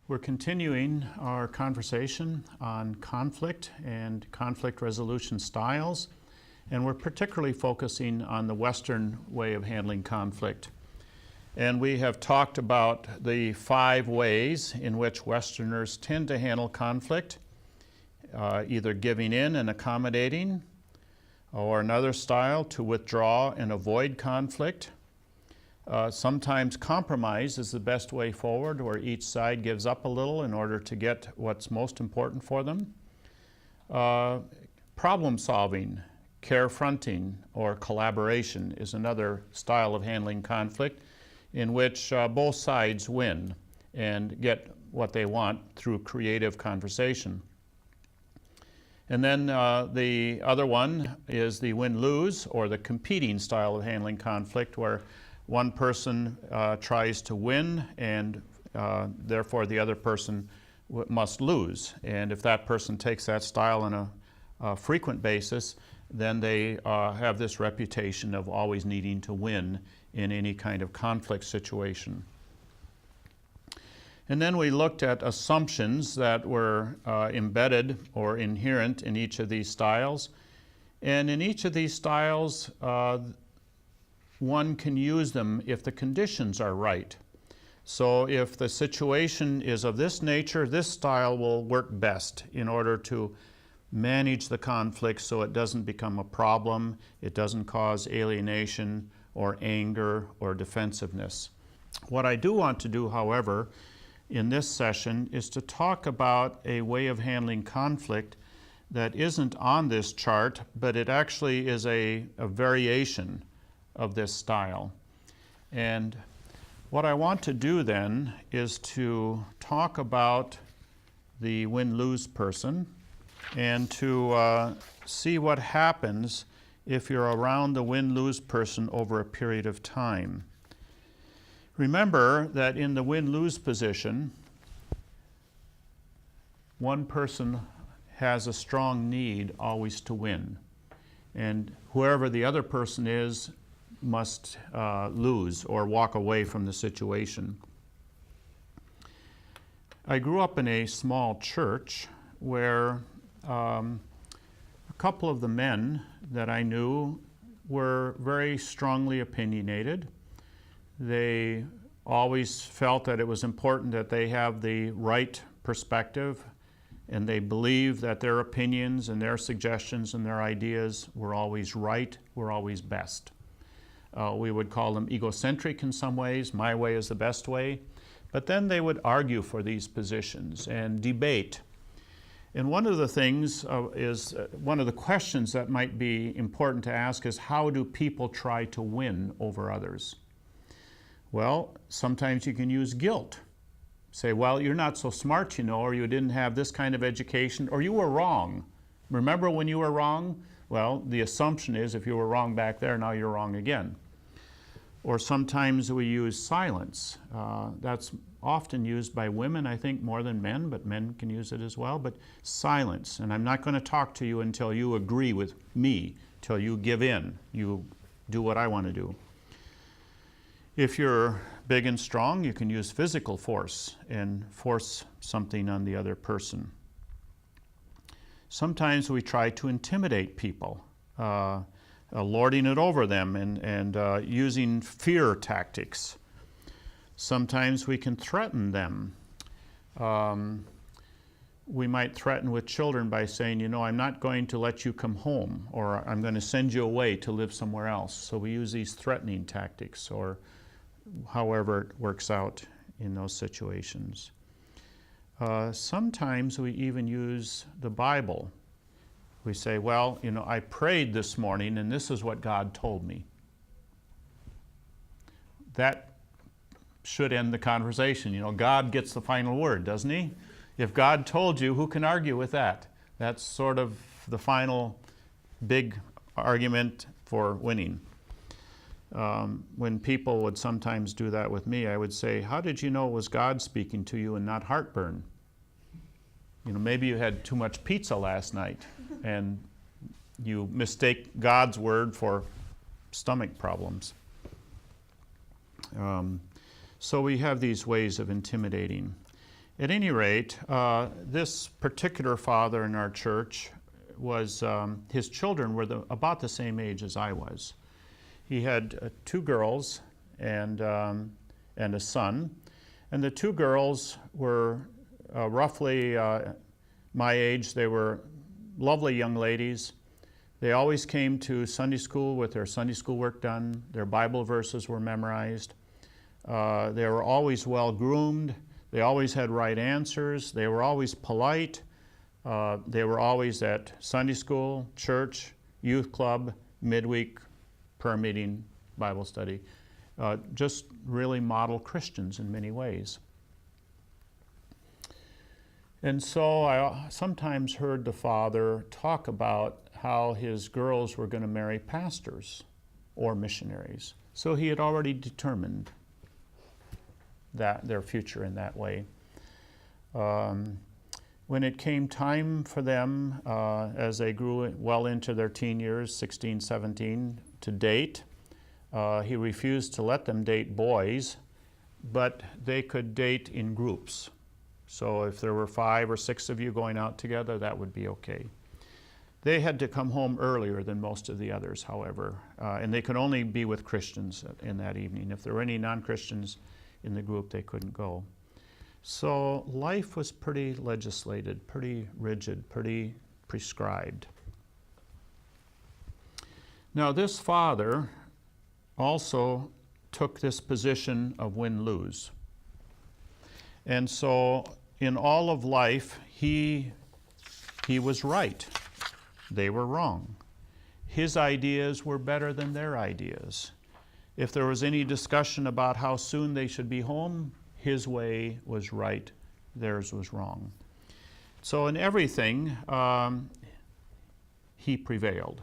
We're continuing our conversation on conflict and conflict resolution styles, and we're particularly focusing on the Western way of handling conflict. And we have talked about the 5 ways in which Westerners tend to handle conflict, either giving in and accommodating, or another style to withdraw and avoid conflict. Sometimes compromise is the best way forward, where each side gives up a little in order to get what's most important for them. Problem solving, carefronting, or collaboration is another style of handling conflict in which both sides win and get what they want through creative conversation. And then the other one is the win-lose, or the competing style of handling conflict, where one person tries to win and therefore the other person must lose. And if that person takes that style on a frequent basis, then they have this reputation of always needing to win in any kind of conflict situation. And then we looked at assumptions that were embedded or inherent in each of these styles. And in each of these styles, one can use them if the conditions are right. So if the situation is of this nature, this style will work best in order to manage the conflict so it doesn't become a problem, it doesn't cause alienation or anger or defensiveness. What I do want to do, however, in this session is to talk about a way of handling conflict that isn't on this chart, but it actually is a variation of this style. And what I want to do then is to talk about the win-lose person and to see what happens if you're around the win-lose person over a period of time. Remember that in the win-lose position, one person has a strong need always to win, and whoever the other person is must lose or walk away from the situation. I grew up in a small church where a couple of the men that I knew were very strongly opinionated. They always felt that it was important that they have the right perspective, and they believed that their opinions and their suggestions and their ideas were always right, were always best. We would call them egocentric in some ways. My way is the best way. But then they would argue for these positions and debate. And one of the things one of the questions that might be important to ask is, how do people try to win over others? Well, sometimes you can use guilt. Say, well, you're not so smart, you know, or you didn't have this kind of education, or you were wrong. Remember when you were wrong? Well, the assumption is if you were wrong back there, now you're wrong again. Or sometimes we use silence. That's often used by women, I think, more than men, but men can use it as well. But silence, and I'm not going to talk to you until you agree with me, till you give in, you do what I want to do. If you're big and strong, you can use physical force and force something on the other person. Sometimes we try to intimidate people, lording it over them and using fear tactics. Sometimes we can threaten them. We might threaten with children by saying, you know, I'm not going to let you come home, or I'm going to send you away to live somewhere else. So we use these threatening tactics, or however it works out in those situations. Sometimes we even use the Bible. We say, well, you know, I prayed this morning and this is what God told me. That should end the conversation. You know, God gets the final word, doesn't he? If God told you, who can argue with that? That's sort of the final big argument for winning. When people would sometimes do that with me, I would say, how did you know it was God speaking to you and not heartburn? You know, maybe you had too much pizza last night and you mistake God's word for stomach problems. So we have these ways of intimidating. At any rate, this particular father in our church was, his children were about the same age as I was. He had two girls and a son. And the two girls were roughly my age. They were lovely young ladies. They always came to Sunday school with their Sunday school work done. Their Bible verses were memorized. They were always well groomed. They always had right answers. They were always polite. They were always at Sunday school, church, youth club, midweek, prayer meeting, Bible study. Just really model Christians in many ways. And so I sometimes heard the father talk about how his girls were going to marry pastors or missionaries. So he had already determined that their future in that way. When it came time for them, as they grew well into their teen years, 16, 17, to date, he refused to let them date boys, but they could date in groups. So if there were 5 or 6 of you going out together, that would be okay. They had to come home earlier than most of the others, however, and they could only be with Christians in that evening. If there were any non-Christians in the group, they couldn't go. So life was pretty legislated, pretty rigid, pretty prescribed. Now this father also took this position of win-lose. And so in all of life, he was right. They were wrong. His ideas were better than their ideas. If there was any discussion about how soon they should be home, his way was right, theirs was wrong. So in everything, he prevailed.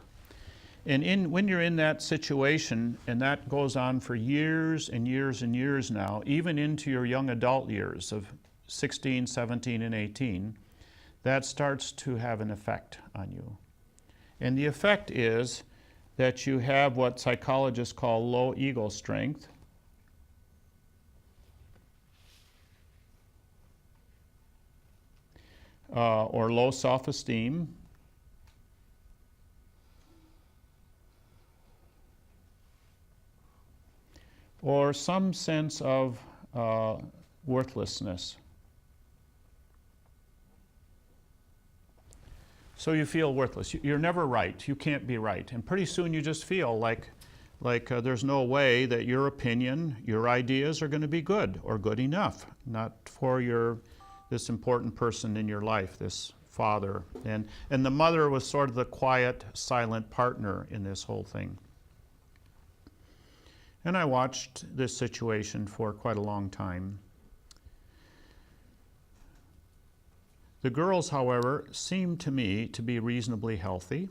And when you're in that situation, and that goes on for years and years and years now, even into your young adult years of 16, 17, and 18, that starts to have an effect on you. And the effect is that you have what psychologists call low ego strength. Or low self-esteem. Or some sense of worthlessness. So you feel worthless. You're never right. You can't be right. And pretty soon you just feel like there's no way that your opinion, your ideas are going to be good or good enough, not for this important person in your life, this father. And the mother was sort of the quiet, silent partner in this whole thing. And I watched this situation for quite a long time. The girls, however, seemed to me to be reasonably healthy.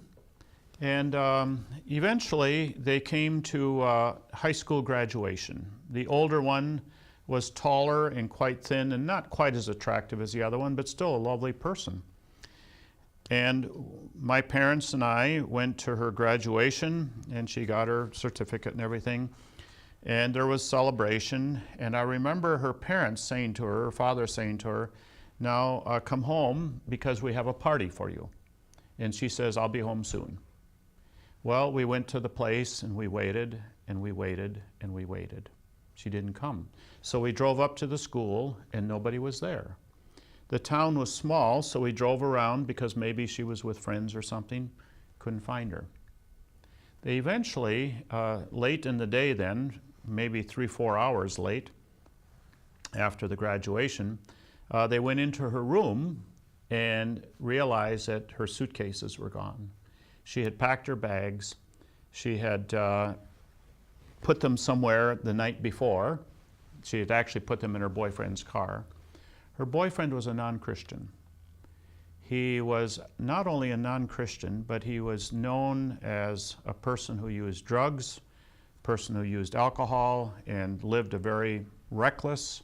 And eventually they came to high school graduation. The older one was taller and quite thin and not quite as attractive as the other one, but still a lovely person. And my parents and I went to her graduation, and she got her certificate and everything. And there was celebration, and I remember her parents saying to her, her father saying to her, "Now come home because we have a party for you." And she says, "I'll be home soon." Well, we went to the place and we waited and we waited and we waited. She didn't come. So we drove up to the school and nobody was there. The town was small, so we drove around because maybe she was with friends or something. Couldn't find her. They eventually, late in the day then, maybe 3-4 hours late after the graduation, they went into her room and realized that her suitcases were gone. She had packed her bags. She had put them somewhere the night before. She had actually put them in her boyfriend's car. Her boyfriend was a non-Christian. He was not only a non-Christian, but he was known as a person who used drugs, a person who used alcohol, and lived a very reckless,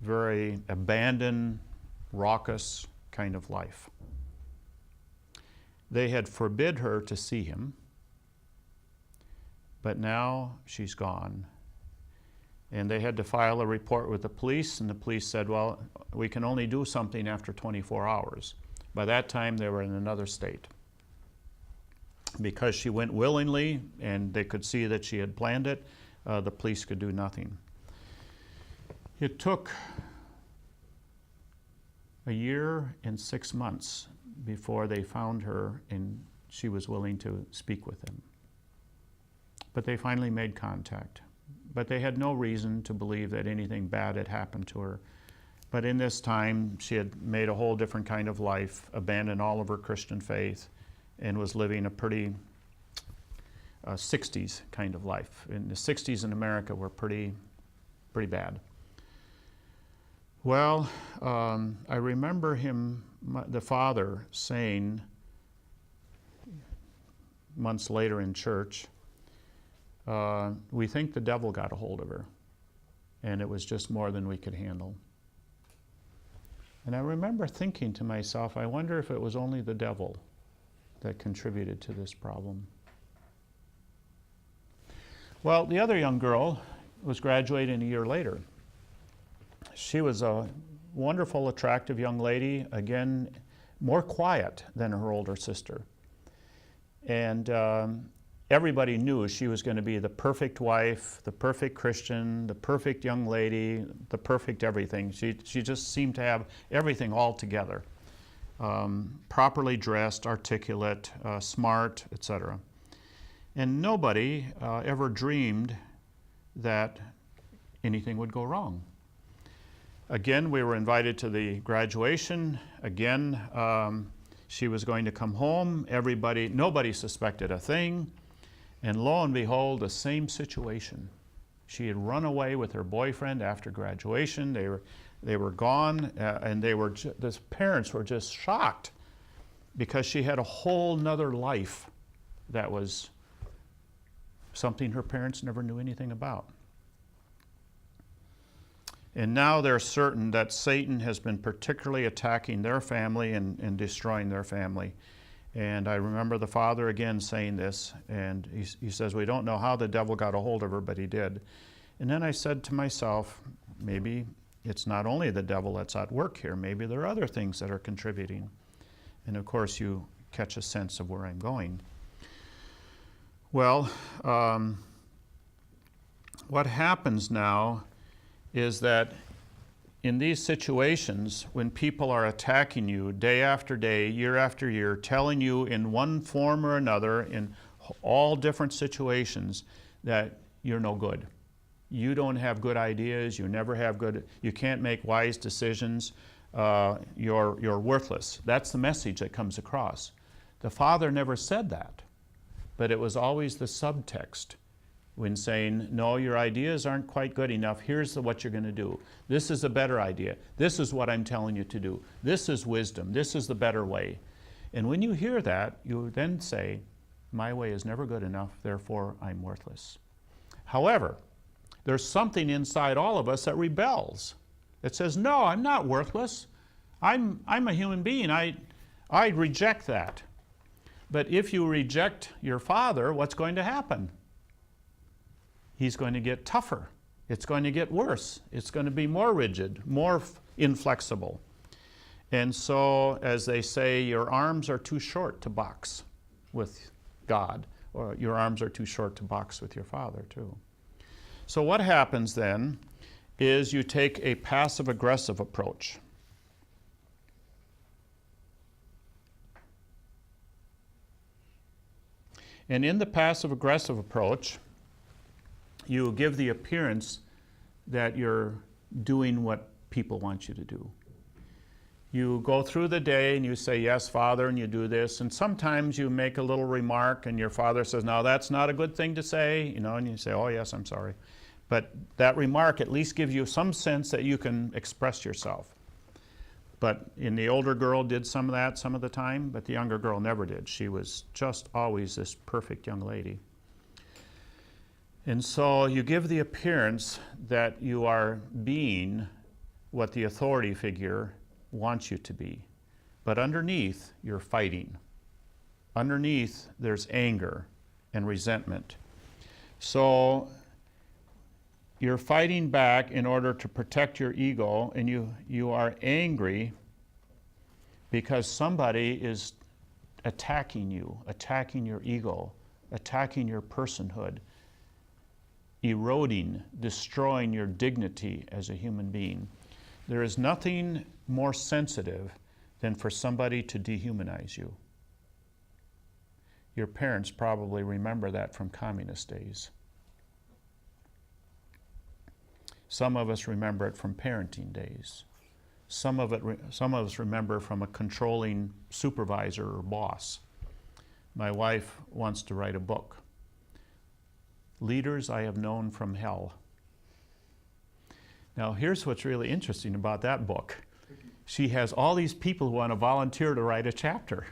very abandoned, raucous kind of life. They had forbid her to see him, but now she's gone. And they had to file a report with the police, and the police said, well, we can only do something after 24 hours. By that time, they were in another state. Because she went willingly, and they could see that she had planned it, the police could do nothing. It took a year and 6 months before they found her and she was willing to speak with them. But they finally made contact. But they had no reason to believe that anything bad had happened to her. But in this time, she had made a whole different kind of life, abandoned all of her Christian faith, and was living a pretty 60s kind of life. And the 60s in America were pretty bad. Well, I remember the father saying months later in church, we think the devil got a hold of her, and it was just more than we could handle. And I remember thinking to myself, I wonder if it was only the devil that contributed to this problem. Well, the other young girl was graduating a year later. She was a wonderful, attractive young lady, again, more quiet than her older sister. And everybody knew she was going to be the perfect wife, the perfect Christian, the perfect young lady, the perfect everything. She just seemed to have everything all together. Properly dressed, articulate, smart, etc. And nobody ever dreamed that anything would go wrong. Again, we were invited to the graduation. Again, she was going to come home. Nobody suspected a thing. And lo and behold, the same situation. She had run away with her boyfriend after graduation. They were gone, and the parents were just shocked because she had a whole nother life that was something her parents never knew anything about. And now they're certain that Satan has been particularly attacking their family and destroying their family. And I remember the father again saying this, and he says, we don't know how the devil got a hold of her, but he did. And then I said to myself, maybe it's not only the devil that's at work here, maybe there are other things that are contributing. And of course you catch a sense of where I'm going. Well, what happens now is that in these situations, when people are attacking you day after day, year after year, telling you in one form or another, in all different situations, that you're no good. You don't have good ideas, you can't make wise decisions, you're worthless. That's the message that comes across. The father never said that, but it was always the subtext. When saying, no, your ideas aren't quite good enough, here's what you're going to do. This is a better idea. This is what I'm telling you to do. This is wisdom. This is the better way. And when you hear that, you then say, my way is never good enough, therefore I'm worthless. However, there's something inside all of us that rebels. It says, no, I'm not worthless. I'm a human being. I reject that. But if you reject your father, what's going to happen? He's going to get tougher. It's going to get worse. It's going to be more rigid, more inflexible. And so, as they say, your arms are too short to box with God, or your arms are too short to box with your father, too. So what happens then is you take a passive-aggressive approach. And in the passive-aggressive approach, you give the appearance that you're doing what people want you to do. You go through the day and you say, yes, Father, and you do this. And sometimes you make a little remark and your father says, no, that's not a good thing to say, and you say, oh, yes, I'm sorry. But that remark at least gives you some sense that you can express yourself. But the older girl did some of that some of the time, but the younger girl never did. She was just always this perfect young lady. And so you give the appearance that you are being what the authority figure wants you to be. But underneath, you're fighting. Underneath, there's anger and resentment. So you're fighting back in order to protect your ego, and you are angry because somebody is attacking you, attacking your ego, attacking your personhood, eroding, destroying your dignity as a human being. There is nothing more sensitive than for somebody to dehumanize you. Your parents probably remember that from communist days. Some of us remember it from parenting days. Some of us remember from a controlling supervisor or boss. My wife wants to write a book, Leaders I Have Known from Hell. Now, here's what's really interesting about that book. She has all these people who want to volunteer to write a chapter.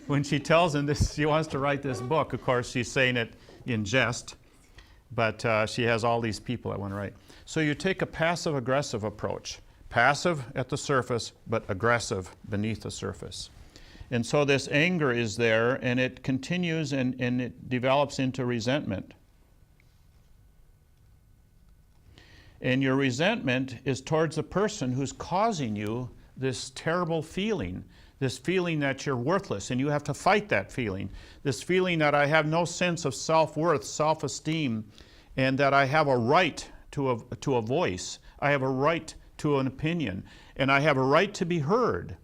When she tells them this, she wants to write this book, of course, she's saying it in jest, but she has all these people that want to write. So you take a passive-aggressive approach. Passive at the surface, but aggressive beneath the surface. And so this anger is there, and it continues and it develops into resentment. And your resentment is towards the person who's causing you this terrible feeling, this feeling that you're worthless, and you have to fight that feeling. This feeling that I have no sense of self-worth, self-esteem, and that I have a right to a voice. I have a right to an opinion, and I have a right to be heard.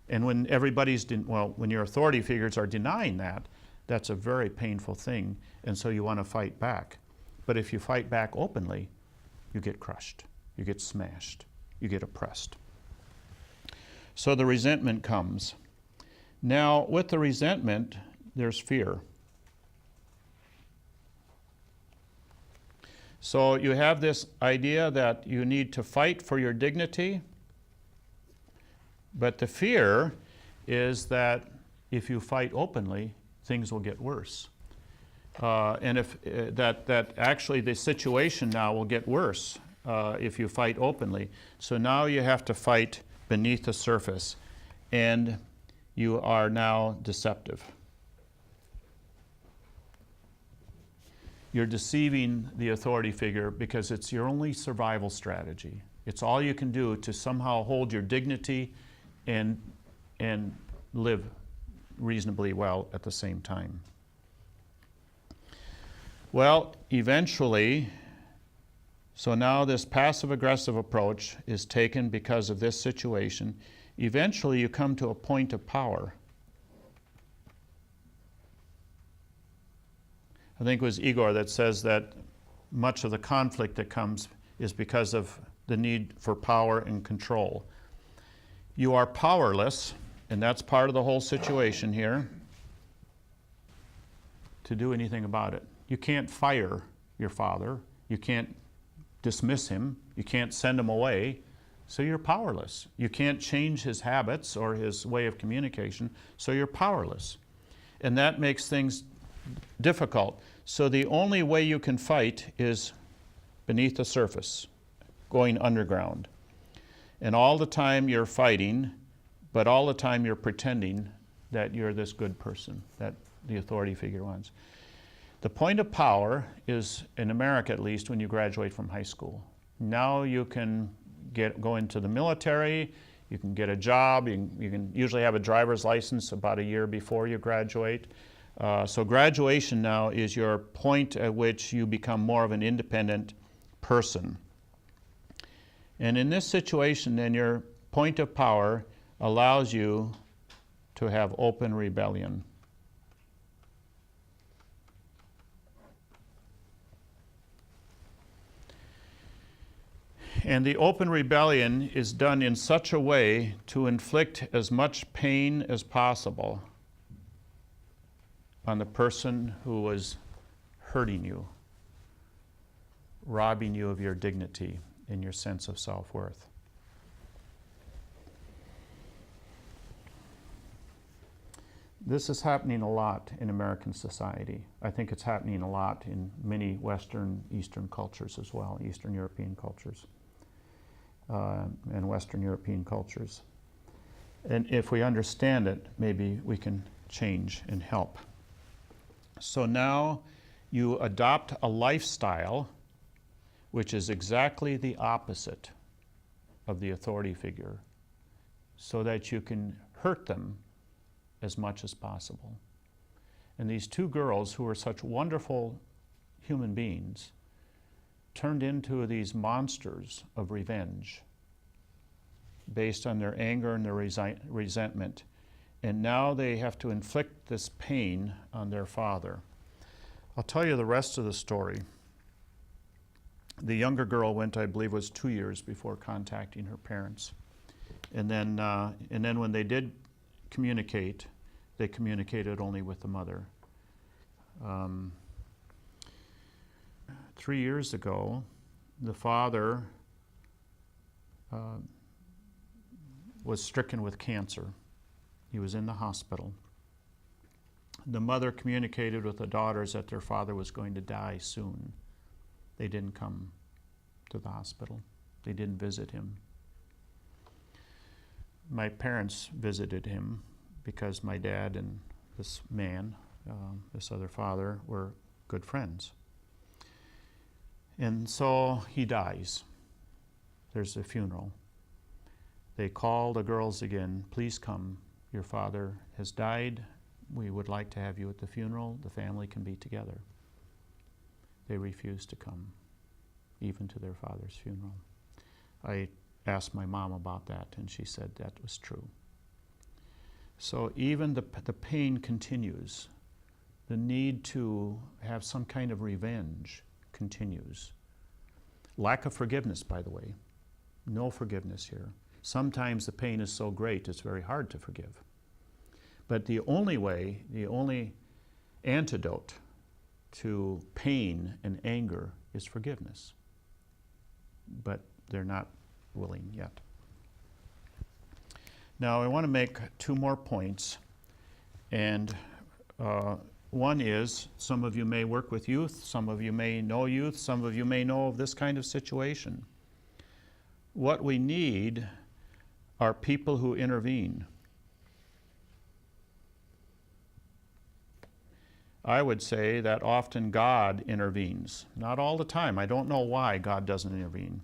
And when when your authority figures are denying that, that's a very painful thing, and so you want to fight back. But if you fight back openly, you get crushed, you get smashed, you get oppressed. So the resentment comes. Now, with the resentment, there's fear. So you have this idea that you need to fight for your dignity, but the fear is that if you fight openly, things will get worse. And if that actually the situation now will get worse if you fight openly. So now you have to fight beneath the surface, and you are now deceptive. You're deceiving the authority figure because it's your only survival strategy. It's all you can do to somehow hold your dignity and live reasonably well at the same time. Well, eventually, so now this passive-aggressive approach is taken because of this situation. Eventually, you come to a point of power. I think it was Igor that says that much of the conflict that comes is because of the need for power and control. You are powerless, and that's part of the whole situation here, to do anything about it. You can't fire your father. You can't dismiss him. You can't send him away. So you're powerless. You can't change his habits or his way of communication, so you're powerless. And that makes things difficult. So the only way you can fight is beneath the surface, going underground. And all the time you're fighting, but all the time you're pretending that you're this good person that the authority figure wants. The point of power is, in America at least, when you graduate from high school. Now you can go into the military, you can get a job, you can usually have a driver's license about a year before you graduate. So graduation now is your point at which you become more of an independent person. And in this situation, then, your point of power allows you to have open rebellion. And the open rebellion is done in such a way to inflict as much pain as possible on the person who was hurting you, robbing you of your dignity and your sense of self-worth. This is happening a lot in American society. I think it's happening a lot in many Western, Eastern cultures as well, Eastern European cultures. And Western European cultures. And if we understand it, maybe we can change and help. So now you adopt a lifestyle which is exactly the opposite of the authority figure, so that you can hurt them as much as possible. And these two girls, who were such wonderful human beings, turned into these monsters of revenge based on their anger and their resentment. And now they have to inflict this pain on their father. I'll tell you the rest of the story. The younger girl went, I believe, was 2 years before contacting her parents. And then when they did communicate, they communicated only with the mother. 3 years ago, the father was stricken with cancer. He was in the hospital. The mother communicated with the daughters that their father was going to die soon. They didn't come to the hospital. They didn't visit him. My parents visited him because my dad and this man, this other father, were good friends. And so he dies. There's a funeral. They call the girls again, please come. Your father has died. We would like to have you at the funeral. The family can be together. They refused to come, even to their father's funeral. I asked my mom about that, and she said that was true. So even the pain continues. The need to have some kind of revenge continues. Lack of forgiveness, by the way. No forgiveness here. Sometimes the pain is so great it's very hard to forgive. But the only way, the only antidote to pain and anger is forgiveness. But they're not willing yet. Now I want to make two more points. And one is, some of you may work with youth, some of you may know youth, some of you may know of this kind of situation. What we need are people who intervene. I would say that often God intervenes. Not all the time. I don't know why God doesn't intervene.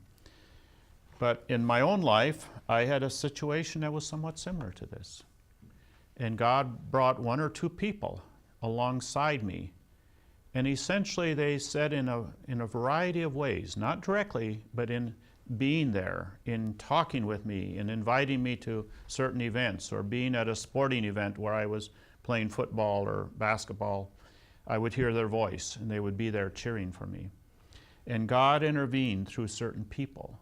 But in my own life, I had a situation that was somewhat similar to this. And God brought one or two people alongside me. And essentially they said in a variety of ways, not directly, but in being there, in talking with me, in inviting me to certain events, or being at a sporting event where I was playing football or basketball, I would hear their voice and they would be there cheering for me. And God intervened through certain people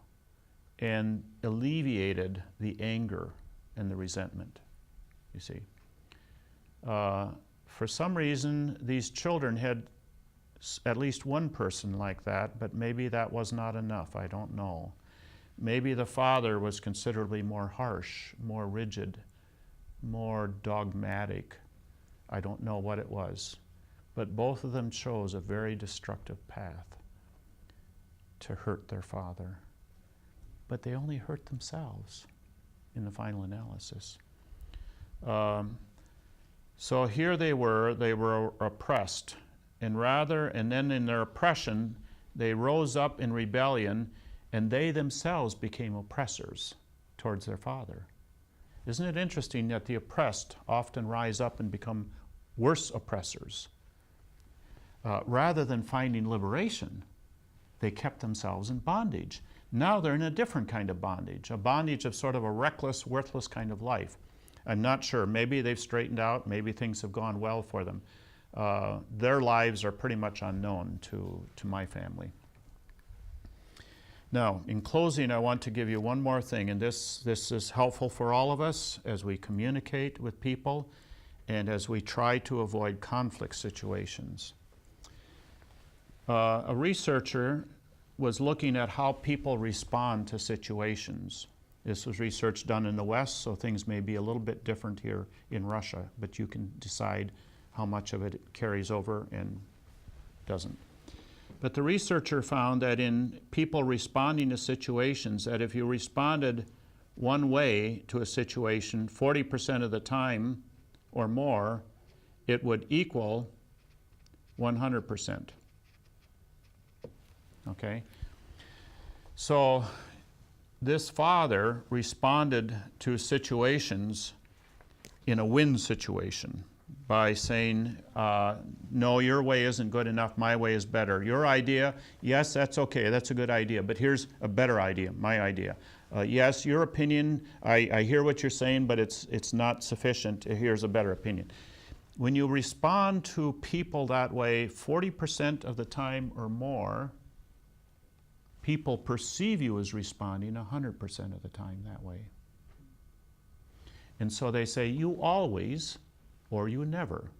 and alleviated the anger and the resentment, you see. For some reason, these children had at least one person like that, but maybe that was not enough. I don't know. Maybe the father was considerably more harsh, more rigid, more dogmatic. I don't know what it was. But both of them chose a very destructive path to hurt their father. But they only hurt themselves in the final analysis. So here they were oppressed. And then in their oppression, they rose up in rebellion, and they themselves became oppressors towards their father. Isn't it interesting that the oppressed often rise up and become worse oppressors? Rather than finding liberation, they kept themselves in bondage. Now they're in a different kind of bondage, a bondage of sort of a reckless, worthless kind of life. I'm not sure. Maybe they've straightened out. Maybe things have gone well for them. Their lives are pretty much unknown to my family. Now, in closing, I want to give you one more thing, and this is helpful for all of us as we communicate with people and as we try to avoid conflict situations. A researcher was looking at how people respond to situations. This was research done in the West, so things may be a little bit different here in Russia, but you can decide how much of it carries over and doesn't. But the researcher found that in people responding to situations, that if you responded one way to a situation 40% of the time or more, it would equal 100%. Okay? So this father responded to situations in a win situation by saying, no, your way isn't good enough, my way is better. Your idea, yes, that's okay, that's a good idea, but here's a better idea, my idea. Yes, your opinion, I hear what you're saying, but it's not sufficient. Here's a better opinion. When you respond to people that way, 40% of the time or more, people perceive you as responding 100% of the time that way. And so they say, you always, or you never.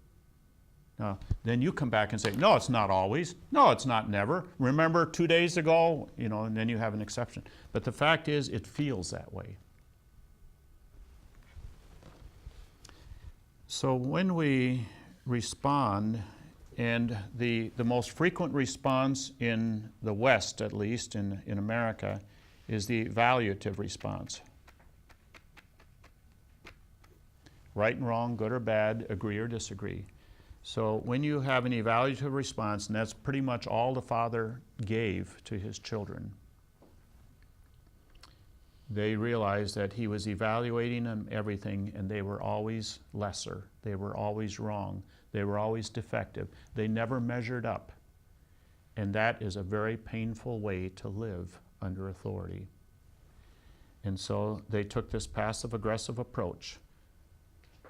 Now, then you come back and say, no, it's not always. No, it's not never. Remember 2 days ago? You know, and then you have an exception. But the fact is, it feels that way. So when we respond, and the most frequent response in the West, at least in America, is the evaluative response. Right and wrong, good or bad, agree or disagree. So when you have an evaluative response, and that's pretty much all the father gave to his children, they realized that he was evaluating them everything, and they were always lesser. They were always wrong. They were always defective. They never measured up. And that is a very painful way to live under authority. And so they took this passive-aggressive approach.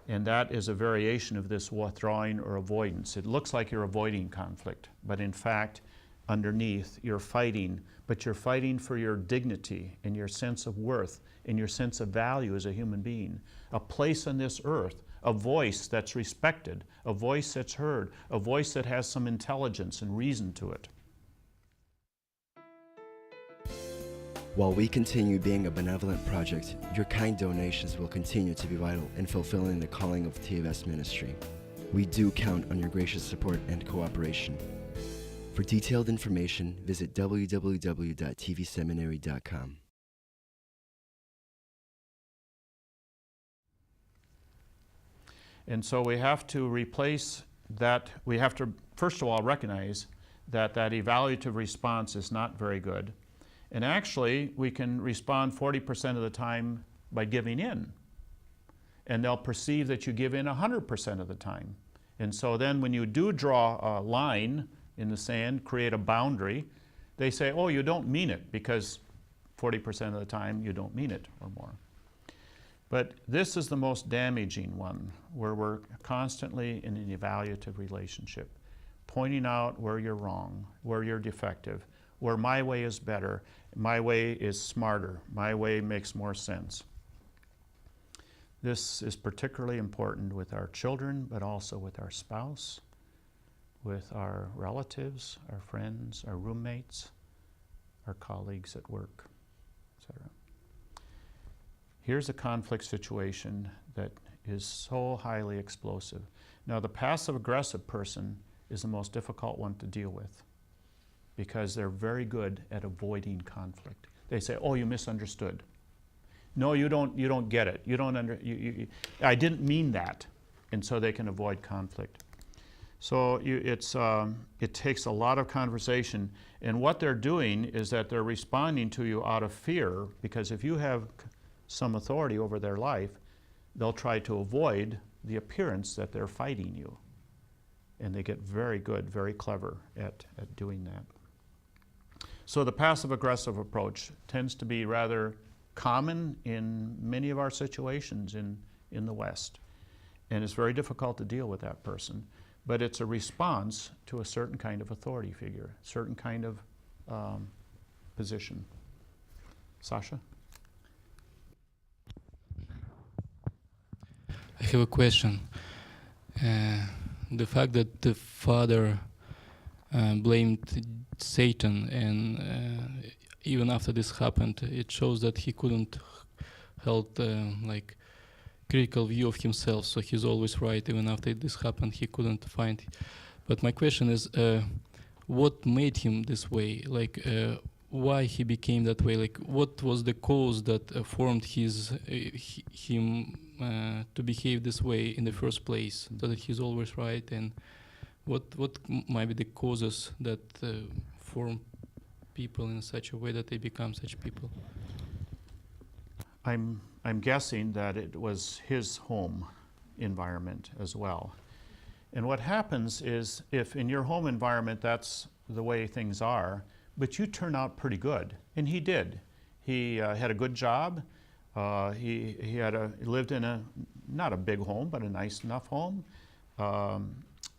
And that is a variation of this withdrawing or avoidance. It looks like you're avoiding conflict, but in fact, underneath, you're fighting, but you're fighting for your dignity and your sense of worth and your sense of value as a human being. A place on this earth, a voice that's respected, a voice that's heard, a voice that has some intelligence and reason to it. While we continue being a benevolent project, your kind donations will continue to be vital in fulfilling the calling of TFS ministry. We do count on your gracious support and cooperation. For detailed information, visit www.tvseminary.com. And so we have to replace that. We have to, first of all, recognize that that evaluative response is not very good. And actually, we can respond 40% of the time by giving in. And they'll perceive that you give in 100% of the time. And so then when you do draw a line in the sand, create a boundary, they say, oh, you don't mean it, because 40% of the time you don't mean it or more. But this is the most damaging one, where we're constantly in an evaluative relationship, pointing out where you're wrong, where you're defective, where my way is better, my way is smarter, my way makes more sense. This is particularly important with our children, but also with our spouse, with our relatives, our friends, our roommates, our colleagues at work, etc. Here's a conflict situation that is so highly explosive. Now, the passive-aggressive person is the most difficult one to deal with, because they're very good at avoiding conflict. They say, oh, you misunderstood. No, you don't get it. You don't I didn't mean that. And so they can avoid conflict. So it takes a lot of conversation. And what they're doing is that they're responding to you out of fear, because if you have some authority over their life, they'll try to avoid the appearance that they're fighting you. And they get very good, very clever at doing that. So the passive-aggressive approach tends to be rather common in many of our situations in the West. And it's very difficult to deal with that person. But it's a response to a certain kind of authority figure, certain kind of position. Sasha? I have a question. The fact that the father blamed Satan, and even after this happened, it shows that he couldn't hold like critical view of himself. So he's always right. Even after this happened, he couldn't find. But my question is, what made him this way? Like, why he became that way? Like, what was the cause that formed him to behave this way in the first place? That he's always right, and what might be the causes that form people in such a way that they become such people? I'm guessing that it was his home environment as well. And what happens is, if in your home environment that's the way things are, but you turn out pretty good, and he did. He had a good job. He lived in a not a big home, but a nice enough home.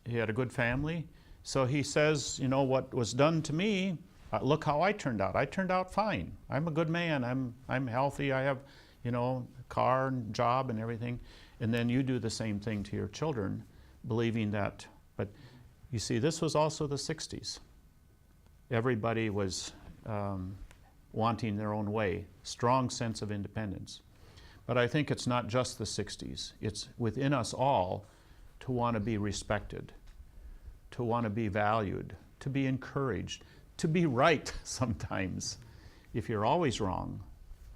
He had a good family. So he says, you know, what was done to me, look how I turned out. I turned out fine. I'm a good man. I'm healthy. I have, you know, a car and job and everything. And then you do the same thing to your children, believing that. But you see, this was also the 60s. Everybody was wanting their own way, strong sense of independence. But I think it's not just the 60s. It's within us all to want to be respected, to want to be valued, to be encouraged, to be right sometimes. If you're always wrong,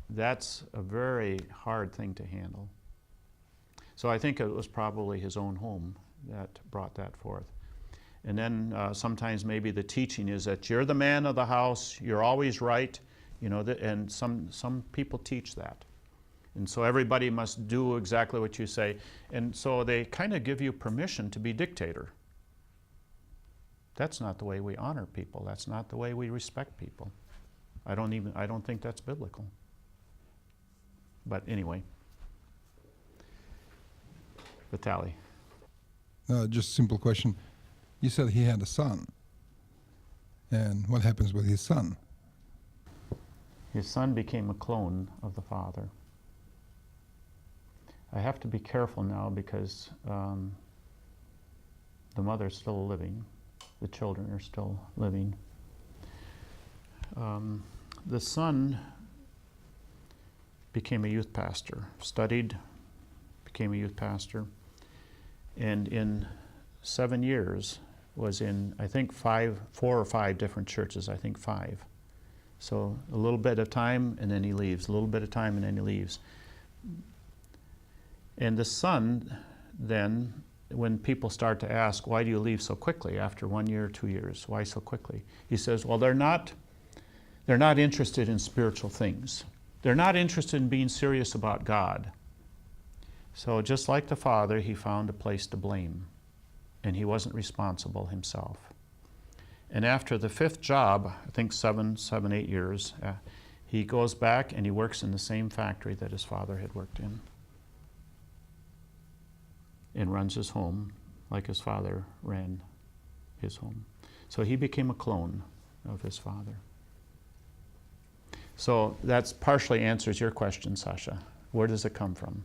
that's a very hard thing to handle. So I think it was probably his own home that brought that forth. And then sometimes maybe the teaching is that you're the man of the house, you're always right, you know, and some people teach that. And so everybody must do exactly what you say. And so they kind of give you permission to be dictator. That's not the way we honor people. That's not the way we respect people. I don't think that's biblical. But anyway. Vitaly. Just a simple question. You said he had a son. And what happens with his son? His son became a clone of the father. I have to be careful now because the mother's still living. The children are still living. The son became a youth pastor, studied, became a youth pastor, and in 7 years was in, I think, 4 or 5 different churches, I think 5. So a little bit of time and then he leaves, a little bit of time and then he leaves. And the son then, when people start to ask, why do you leave so quickly after 1 year or 2 years? Why so quickly? He says, well, they're not interested in spiritual things. They're not interested in being serious about God. So just like the father, he found a place to blame, and he wasn't responsible himself. And after the 5th job, I think 7, 8 years, he goes back and he works in the same factory that his father had worked in, and runs his home like his father ran his home. So he became a clone of his father. So that's partially answers your question, Sasha. Where does it come from?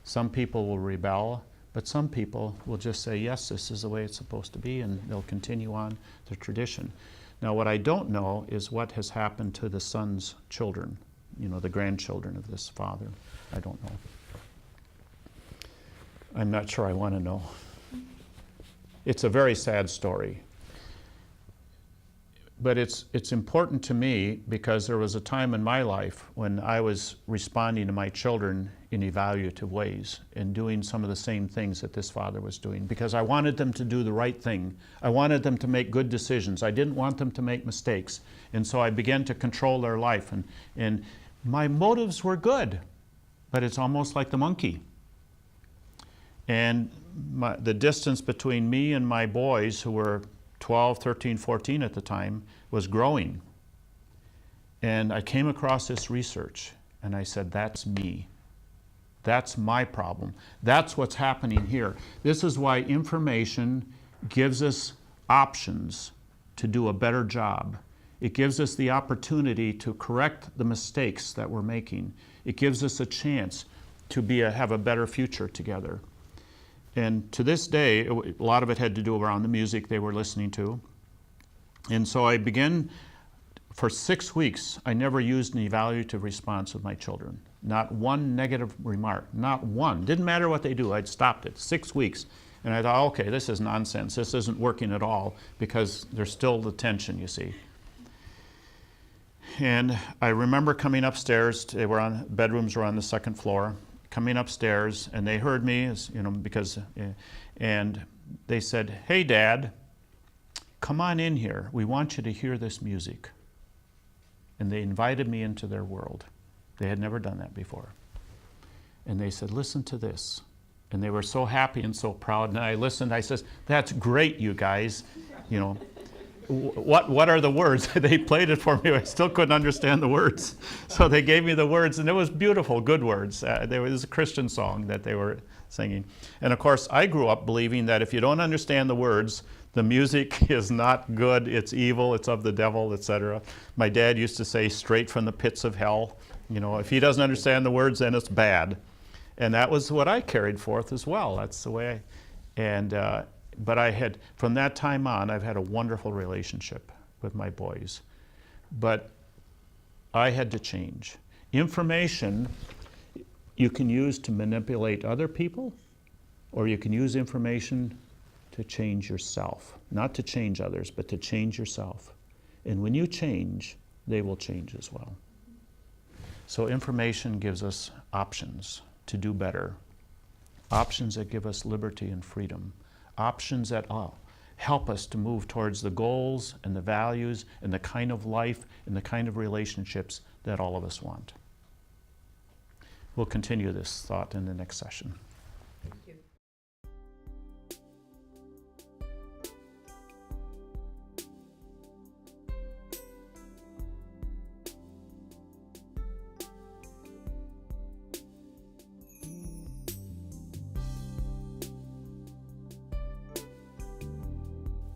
Some people will rebel, but some people will just say, yes, this is the way it's supposed to be, and they'll continue on the tradition. Now, what I don't know is what has happened to the son's children, you know, the grandchildren of this father. I don't know. I'm not sure I want to know. It's a very sad story. But it's important to me because there was a time in my life when I was responding to my children in evaluative ways and doing some of the same things that this father was doing, because I wanted them to do the right thing. I wanted them to make good decisions. I didn't want them to make mistakes. And so I began to control their life. And my motives were good, but it's almost like the monkey. And the distance between me and my boys, who were 12, 13, 14 at the time, was growing. And I came across this research and I said, that's me. That's my problem. That's what's happening here. This is why information gives us options to do a better job. It gives us the opportunity to correct the mistakes that we're making. It gives us a chance to have a better future together. And to this day, a lot of it had to do around the music they were listening to. And so I began, for 6 weeks, I never used an evaluative response with my children. Not one negative remark, not one. Didn't matter what they do, I'd stopped it. 6 weeks. And I thought, okay, this is nonsense. This isn't working at all, because there's still the tension, you see. And I remember coming upstairs, bedrooms were on the 2nd floor, coming upstairs, and they heard me, and they said, hey, Dad, come on in here. We want you to hear this music. and they invited me into their world. They had never done that before. And they said, listen to this. And they were so happy and so proud. And I listened, I says, that's great, you guys. You know, what are the words? They played it for me. I still couldn't understand the words. So they gave me the words, and it was beautiful, good words. There was a Christian song that they were singing. And of course, I grew up believing that if you don't understand the words, the music is not good, it's evil, it's of the devil, etc. My dad used to say, straight from the pits of hell. You know, if he doesn't understand the words, then it's bad. And that was what I carried forth as well. That's the way but I had, from that time on, I've had a wonderful relationship with my boys. But I had to change. Information you can use to manipulate other people, or you can use information to change yourself. Not to change others, but to change yourself. And when you change, they will change as well. So information gives us options to do better. Options that give us liberty and freedom. Options that help us to move towards the goals and the values and the kind of life and the kind of relationships that all of us want. We'll continue this thought in the next session.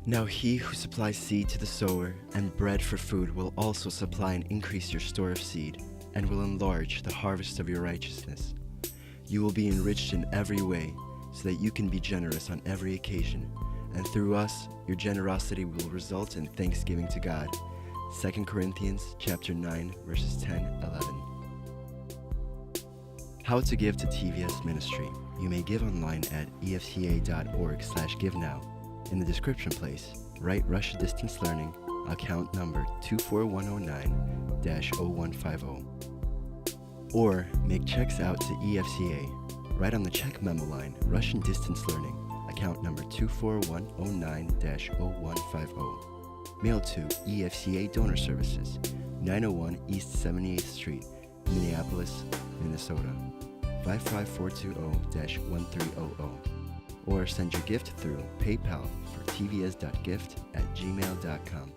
Now he who supplies seed to the sower and bread for food will also supply and increase your store of seed, and will enlarge the harvest of your righteousness. You will be enriched in every way, so that you can be generous on every occasion, and through us, your generosity will result in thanksgiving to God. 2 Corinthians chapter 9, verses 10, 11. How to give to TVS Ministry. You may give online at efca.org/givenow. In the description place, write Russia Distance Learning, account number 24109-0150. Or make checks out to EFCA. Write on the check memo line, Russian Distance Learning, account number 24109-0150. Mail to EFCA Donor Services, 901 East 78th Street, Minneapolis, Minnesota, 55420-1300. Or send your gift through PayPal for tvs.gift@gmail.com.